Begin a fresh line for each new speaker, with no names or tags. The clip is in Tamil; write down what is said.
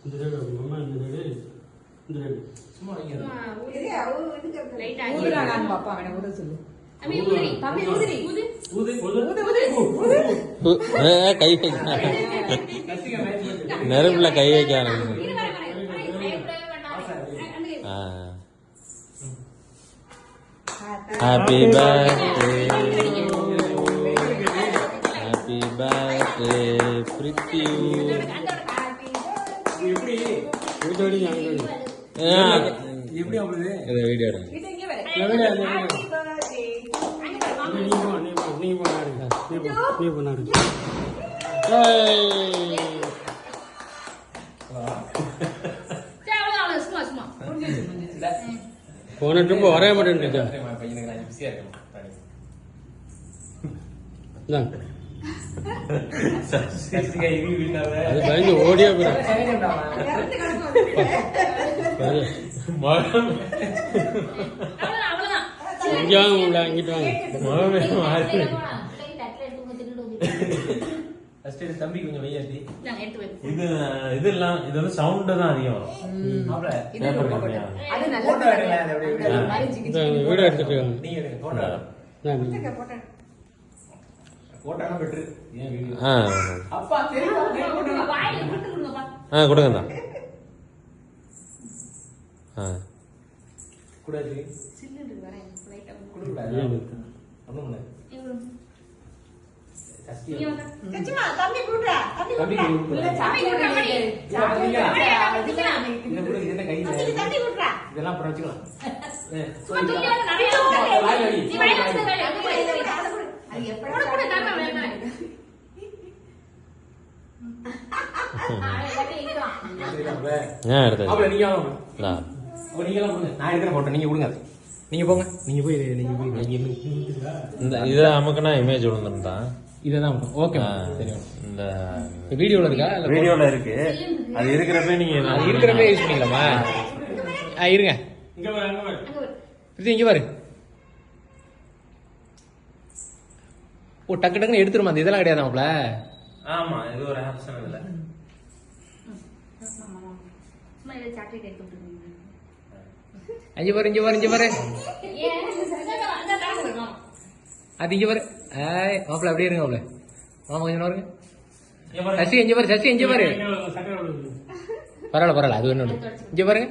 இந்த ரேடு மாமா இந்த ரேடு சும்மா வைங்க இது அவ இதுக்கு லைட்டா ஊதுறானான்னு பாப்பா அவனை ஊத சொல்லு அம்மி ஊதி தம்பி ஊதி ஊதி
கை நெருப்புல கை வைக்கான ஹாப்பி பர்த்டே ஹாப்பி பர்த்டே பிரித்யூ
எப்படி வீடியோ எப்படி அவளுது
இத வீடியோ எடுங்க
நீ பண்ணாரு போன ட்ரிப் வரைய மாட்டேன் அது பயந்து ஓடியா இங்கிட்டு
தம்பி கொஞ்சம் வையாதி இதெல்லாம் இது வந்து சவுண்ட் தான் அதிகம்
வீடியோ எடுத்துட்டு
கொடுங்க
இதெல்லாம் அப்புறம் வச்சுக்கலாம் நீங்க கொடுங்க நீங்க போங்க நீங்க போய்
இத நமக்குனா இமேஜ் விழுந்துட்டான்
இததான் ஓகே தெரியும் இந்த வீடியோல இருக்கா
வீடியோல இருக்கு அது இருக்கிறப்ப நீங்க
அது இருக்கிறப்ப யூஸ் பண்ணிக்கலாமா இருங்க இங்க பாரு ஓ டக்கு டக்குன்னு எடுத்துருமா அந்த இதெல்லாம் கிடையாது அவங்கள
ஆமா இது ஒரு ஆப்ஷன் இல்ல
இங்க பாரு இங்க பாரு இங்க பாரு அது இங்க பாரு மாப்பிள்ள அப்படியே இருங்க மாப்பிள்ள மாமா கொஞ்சம் பாருங்க சசி இங்க பாரு சசி இங்க பாரு பரவாயில்ல பரவாயில்ல அது ஒண்ணு இங்க பாருங்க